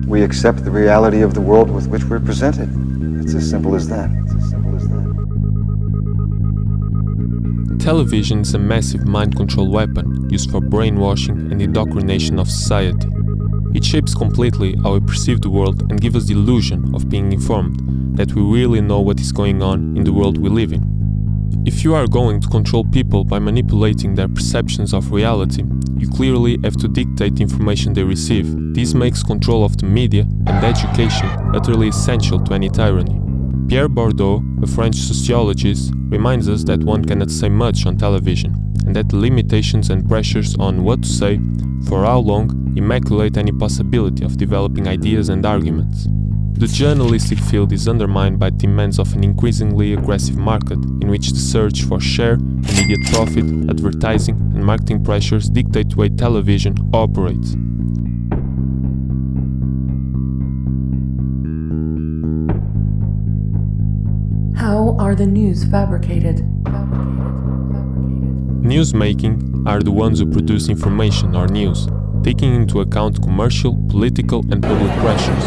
We accept the reality of the world with which we're presented. It's as simple as that. Television is a massive mind control weapon used for brainwashing and indoctrination of society. It shapes completely how we perceive the world and gives us the illusion of being informed, that we really know what is going on in the world we live in. If you are going to control people by manipulating their perceptions of reality, you clearly have to dictate the information they receive. This makes control of the media and education utterly essential to any tyranny. Pierre Bourdieu, a French sociologist, reminds us that one cannot say much on television, and that the limitations and pressures on what to say, for how long, immaculate any possibility of developing ideas and arguments. The journalistic field is undermined by demands of an increasingly aggressive market, in which the search for share, immediate profit, advertising, and marketing pressures dictate the way television operates. How are the news fabricated? Newsmaking are the ones who produce information or news, taking into account commercial, political, and public pressures.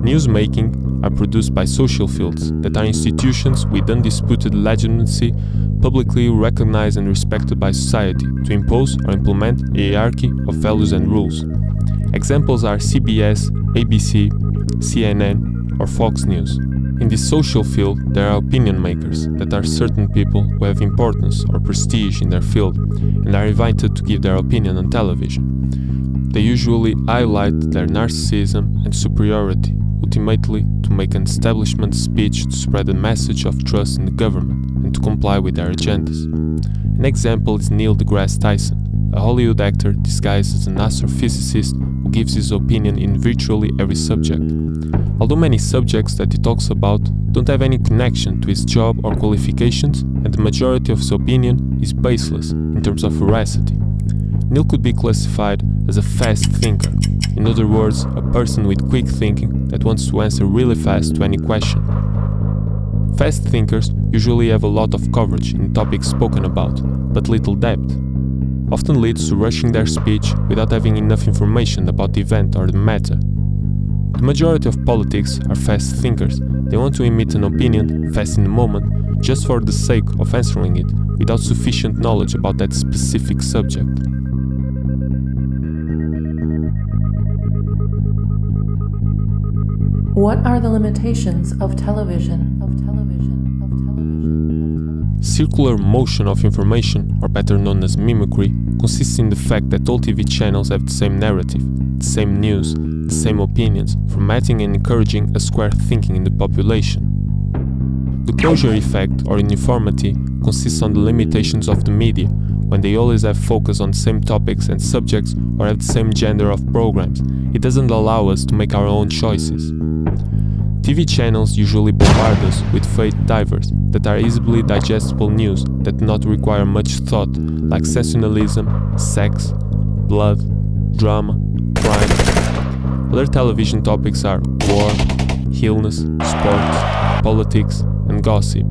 Newsmaking are produced by social fields that are institutions with undisputed legitimacy, publicly recognized and respected by society, to impose or implement a hierarchy of values and rules. Examples are CBS, ABC, CNN, or Fox News. In this social field, there are opinion makers, that are certain people who have importance or prestige in their field and are invited to give their opinion on television. They usually highlight their narcissism and superiority, ultimately to make an establishment speech to spread a message of trust in the government and to comply with their agendas. An example is Neil deGrasse Tyson, a Hollywood actor disguised as an astrophysicist who gives his opinion in virtually every subject. Although many subjects that he talks about don't have any connection to his job or qualifications, and the majority of his opinion is baseless in terms of veracity. Neil could be classified as a fast thinker, in other words, a person with quick thinking that wants to answer really fast to any question. Fast thinkers usually have a lot of coverage in topics spoken about, but little depth. Often leads to rushing their speech without having enough information about the event or the matter. The majority of politics are fast thinkers. They want to emit an opinion fast in the moment, just for the sake of answering it, without sufficient knowledge about that specific subject. What are the limitations of television? Circular motion of information, or better known as mimicry, consists in the fact that all TV channels have the same narrative, the same news, the same opinions, formatting and encouraging a square thinking in the population. The closure effect, or uniformity, consists on the limitations of the media, when they always have focus on the same topics and subjects or have the same genre of programs. It doesn't allow us to make our own choices. TV channels usually bombard us with fake divers that are easily digestible news that do not require much thought, like sensationalism, sex, blood, drama, crime. Other television topics are war, illness, sports, politics, and gossip.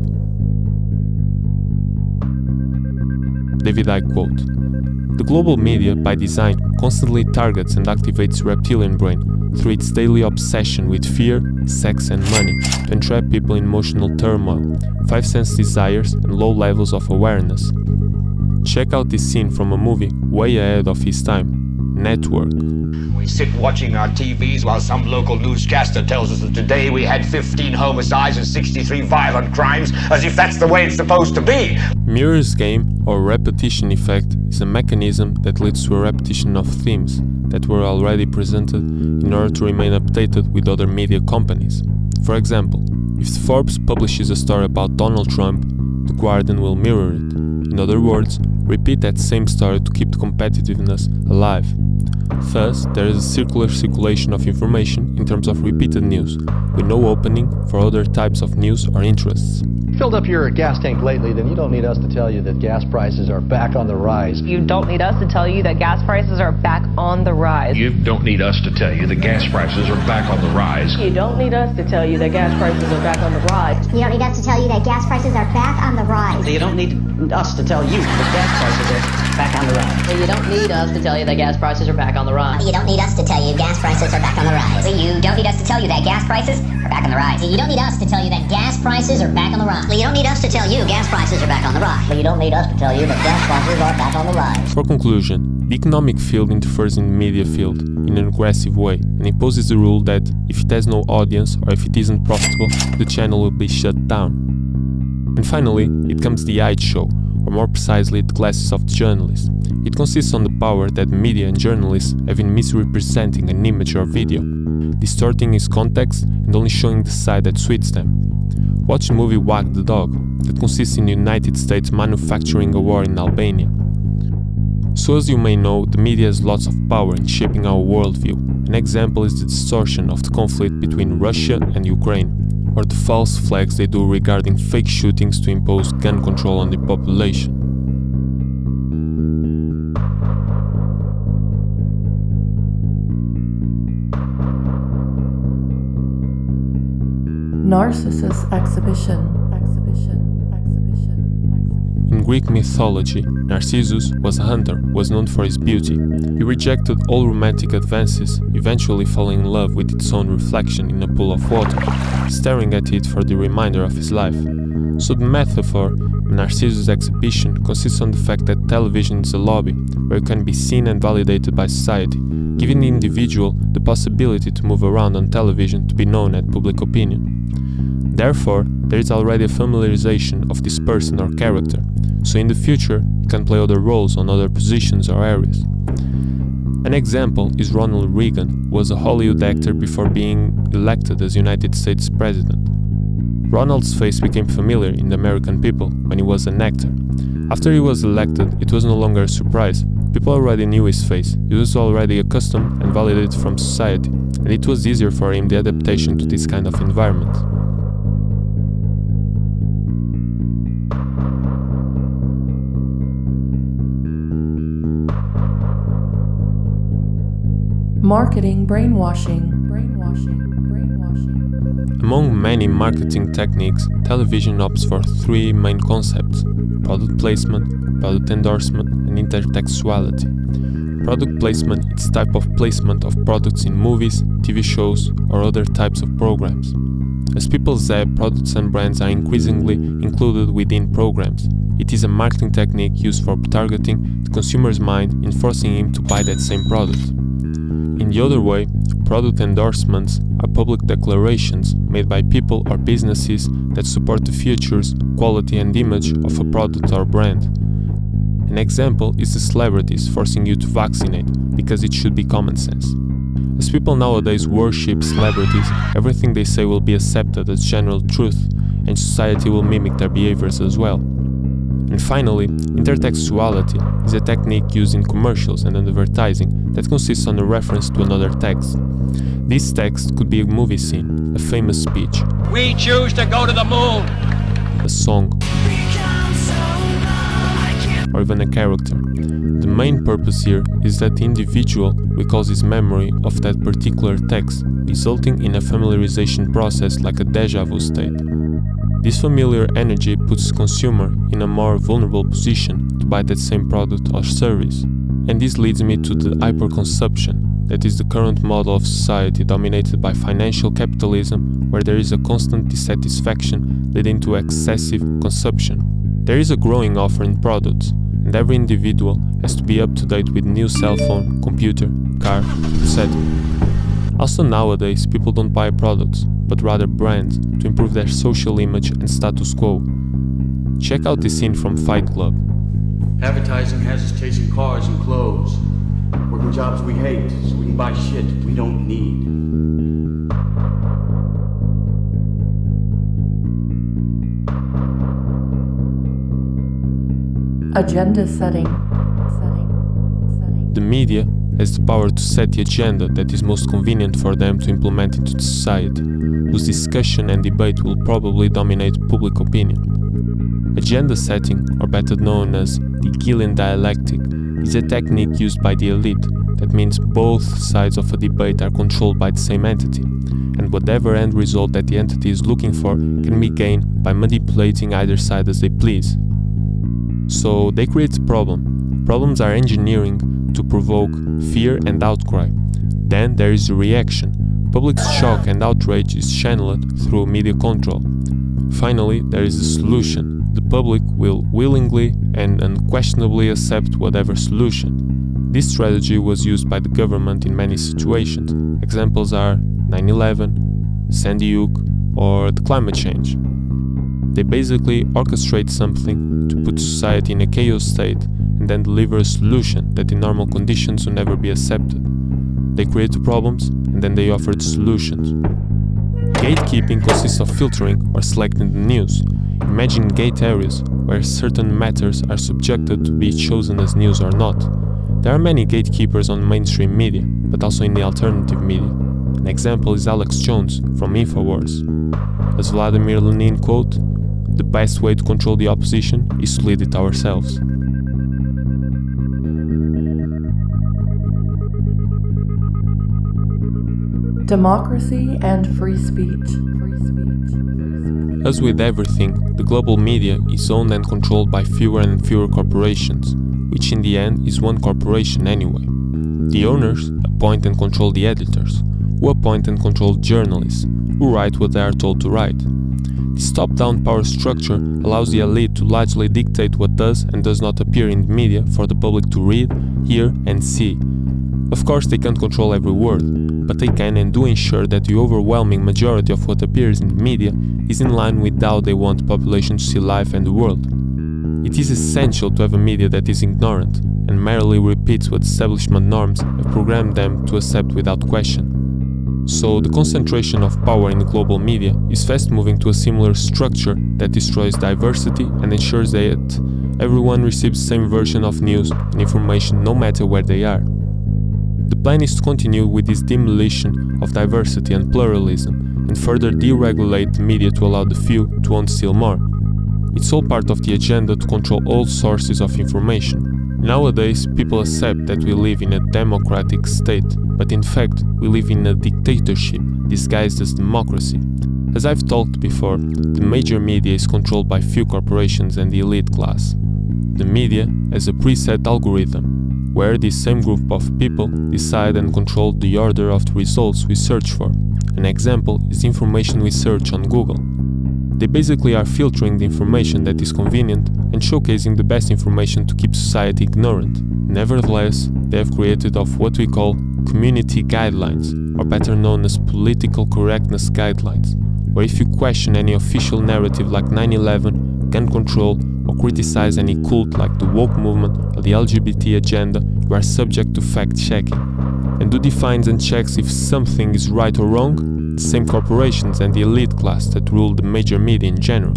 David Icke quote: "The global media, by design, constantly targets and activates reptilian brain through its daily obsession with fear, sex and money, to entrap people in emotional turmoil, five-sense desires and low levels of awareness." Check out this scene from a movie way ahead of his time, Network. We sit watching our TVs while some local newscaster tells us that today we had 15 homicides and 63 violent crimes, as if that's the way it's supposed to be. Mirror's game, or repetition effect, is a mechanism that leads to a repetition of themes that were already presented in order to remain updated with other media companies. For example, if Forbes publishes a story about Donald Trump, The Guardian will mirror it. In other words, repeat that same story to keep the competitiveness alive. Thus, there is a circular circulation of information in terms of repeated news, with no opening for other types of news or interests. filled up your gas tank lately, then you don't need us to tell you that gas prices are back on the rise. You don't need us to tell you that gas prices are back on the rise. You don't need us to tell you that gas prices are back on the rise. You don't need us to tell you that gas prices are back on the rise. You don't need us to tell you that gas prices are back on the rise. You don't need us to tell you that gas prices are back on the rise. You don't need us to tell you that gas prices are back on the rise. You don't need us to tell you gas prices are back on the rise. You don't need us to tell you that gas prices are back on the rise. You don't need us to tell you that gas prices are back on the rise. You don't need us to tell you gas prices are back on the rise. You don't need us to tell you that gas prices are back on the rise. For conclusion, the economic field interferes in the media field in an aggressive way and imposes the rule that if it has no audience or if it isn't profitable, the channel will be shut down. And finally, it comes the eye show, or more precisely, the glasses of the journalist. It consists on the power that media and journalists have in misrepresenting an image or video, distorting its context and only showing the side that suits them. Watch the movie Wag the Dog, that consists in the United States manufacturing a war in Albania. So as you may know, the media has lots of power in shaping our worldview. An example is the distortion of the conflict between Russia and Ukraine, or the false flags they do regarding fake shootings to impose gun control on the population. Narcissus exhibition. In Greek mythology, Narcissus was a hunter who was known for his beauty. He rejected all romantic advances, eventually falling in love with its own reflection in a pool of water, staring at it for the remainder of his life. So the metaphor of Narcissus exhibition consists on the fact that television is a lobby where it can be seen and validated by society, giving the individual the possibility to move around on television to be known at public opinion. Therefore, there is already a familiarization of this person or character, so in the future he can play other roles on other positions or areas. An example is Ronald Reagan, who was a Hollywood actor before being elected as United States President. Ronald's face became familiar in the American people when he was an actor. After he was elected, it was no longer a surprise. People already knew his face, he was already accustomed and validated from society, and it was easier for him the adaptation to this kind of environment. Marketing brainwashing. Among many marketing techniques, television opts for three main concepts: product placement, product endorsement, and intertextuality. Product placement is type of placement of products in movies, TV shows, or other types of programs. As people zap, products and brands are increasingly included within programs. It is a marketing technique used for targeting the consumer's mind and forcing him to buy that same product. In the other way, product endorsements are public declarations made by people or businesses that support the features, quality and image of a product or brand. An example is the celebrities forcing you to vaccinate because it should be common sense. As people nowadays worship celebrities, everything they say will be accepted as general truth, and society will mimic their behaviors as well. And finally, intertextuality is a technique used in commercials and advertising that consists on a reference to another text. This text could be a movie scene, a famous speech, "We choose to go to the moon," a song, or even a character. The main purpose here is that the individual recalls his memory of that particular text, resulting in a familiarization process like a déjà vu state. This familiar energy puts the consumer in a more vulnerable position to buy that same product or service. And this leads me to the hyperconsumption, that is the current model of society dominated by financial capitalism, where there is a constant dissatisfaction leading to excessive consumption. There is a growing offer in products, and every individual has to be up to date with new cell phone, computer, car, etc. Also nowadays, people don't buy products, but rather brands to improve their social image and status quo. Check out this scene from Fight Club. Advertising has us chasing cars and clothes, working jobs we hate so we can buy shit we don't need. Agenda setting. The media has the power to set the agenda that is most convenient for them to implement into society, whose discussion and debate will probably dominate public opinion. Agenda setting, or better known as the Gillian dialectic, is a technique used by the elite. That means both sides of a debate are controlled by the same entity, and whatever end result that the entity is looking for can be gained by manipulating either side as they please. So they create a problem. Problems are engineering to provoke fear and outcry. Then there is a reaction. Public shock and outrage is channeled through media control. Finally, there is a solution. The public will willingly and unquestionably accept whatever solution. This strategy was used by the government in many situations. Examples are 9/11, Sandy Hook, or the climate change. They basically orchestrate something to put society in a chaos state and then deliver a solution that in normal conditions will never be accepted. They create the problems and then they offer the solutions. Gatekeeping consists of filtering or selecting the news. Imagine gate areas where certain matters are subjected to be chosen as news or not. There are many gatekeepers on mainstream media, but also in the alternative media. An example is Alex Jones from InfoWars. As Vladimir Lenin quote, "The best way to control the opposition is to lead it ourselves." Democracy and free speech. As with everything, the global media is owned and controlled by fewer and fewer corporations, which in the end is one corporation anyway. The owners appoint and control the editors, who appoint and control journalists, who write what they are told to write. This top-down power structure allows the elite to largely dictate what does and does not appear in the media for the public to read, hear and see. Of course, they can't control every word, but they can and do ensure that the overwhelming majority of what appears in the media is in line with how they want the population to see life and the world. It is essential to have a media that is ignorant and merely repeats what establishment norms have programmed them to accept without question. So the concentration of power in the global media is fast moving to a similar structure that destroys diversity and ensures that everyone receives the same version of news and information no matter where they are. The plan is to continue with this demolition of diversity and pluralism and further deregulate the media to allow the few to own still more. It's all part of the agenda to control all sources of information. Nowadays, people accept that we live in a democratic state, but in fact, we live in a dictatorship disguised as democracy. As I've talked before, the major media is controlled by few corporations and the elite class. The media has a preset algorithm, where this same group of people decide and control the order of the results we search for. An example is the information we search on Google. They basically are filtering the information that is convenient and showcasing the best information to keep society ignorant. Nevertheless, they have created of what we call community guidelines, or better known as political correctness guidelines, where if you question any official narrative like 9/11, gun control, or criticize any cult like the woke movement or the LGBT agenda, you are subject to fact-checking. And who defines and checks if something is right or wrong? The same corporations and the elite class that rule the major media in general.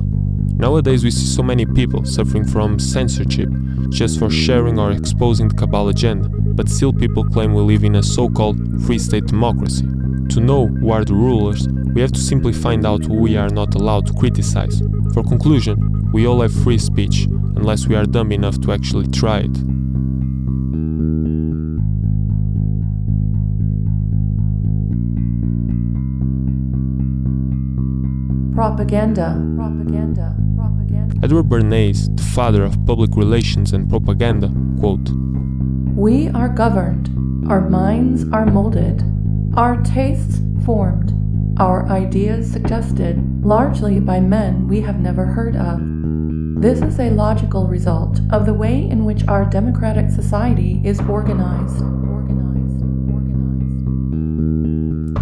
Nowadays we see so many people suffering from censorship just for sharing or exposing the cabal agenda, but still people claim we live in a so-called free state democracy. To know who are the rulers, we have to simply find out who we are not allowed to criticize. For conclusion, we all have free speech, unless we are dumb enough to actually try it. Propaganda. Edward Bernays, the father of public relations and propaganda, quote, "We are governed, our minds are molded, our tastes formed, our ideas suggested, largely by men we have never heard of. This is a logical result of the way in which our democratic society is organized.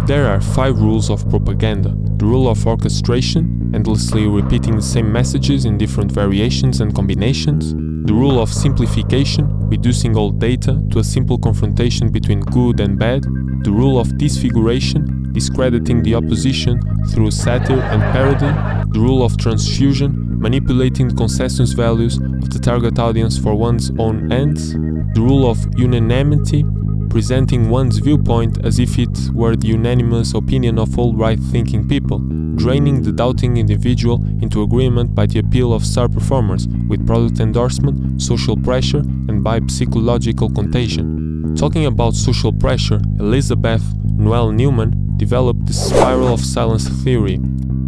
There are 5 rules of propaganda. The rule of orchestration, endlessly repeating the same messages in different variations and combinations. The rule of simplification, reducing all data to a simple confrontation between good and bad. The rule of disfiguration, discrediting the opposition through satire and parody. The rule of transfusion, manipulating the consensus values of the target audience for one's own ends. The rule of unanimity, presenting one's viewpoint as if it were the unanimous opinion of all right-thinking people, draining the doubting individual into agreement by the appeal of star performers with product endorsement, social pressure, and by psychological contagion. Talking about social pressure, Elizabeth Noel Newman developed the spiral of silence theory.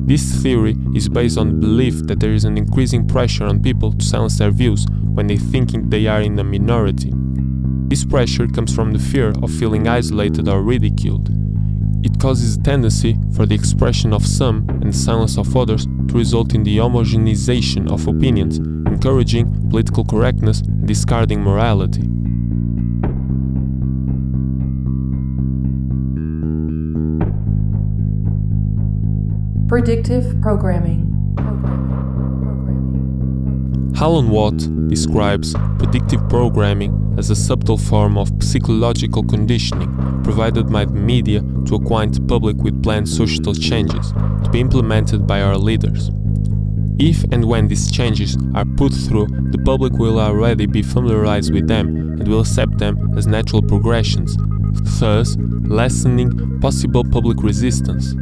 This theory is based on the belief that there is an increasing pressure on people to silence their views when they think they are in a minority. This pressure comes from the fear of feeling isolated or ridiculed. It causes a tendency for the expression of some and the silence of others to result in the homogenization of opinions, encouraging political correctness and discarding morality. Predictive programming. Alan Watt describes predictive programming as a subtle form of psychological conditioning provided by the media to acquaint the public with planned social changes to be implemented by our leaders. If and when these changes are put through, the public will already be familiarized with them and will accept them as natural progressions, thus lessening possible public resistance.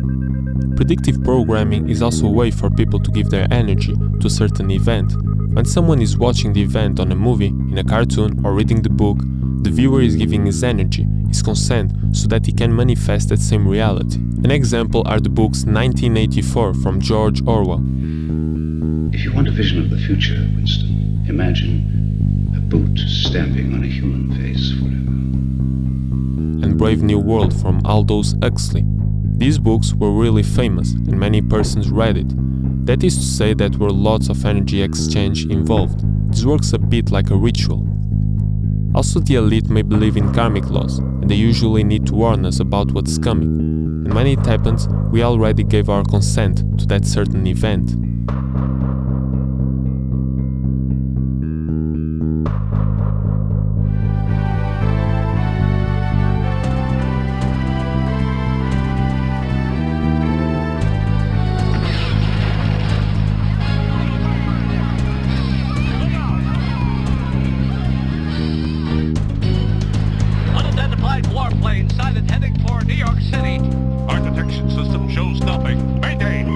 Predictive programming is also a way for people to give their energy to a certain event. When someone is watching the event on a movie, in a cartoon, or reading the book, the viewer is giving his energy, his consent, so that he can manifest that same reality. An example are the books 1984 from George Orwell. If you want a vision of the future, Winston, imagine a boot stamping on a human face forever. And Brave New World from Aldous Huxley. These books were really famous and many persons read it. That is to say that there were lots of energy exchange involved. This works a bit like a ritual. Also, the elite may believe in karmic laws, and they usually need to warn us about what's coming. And when it happens, we already gave our consent to that certain event. Warplane sighted heading for New York City. Our detection system shows nothing. Mayday!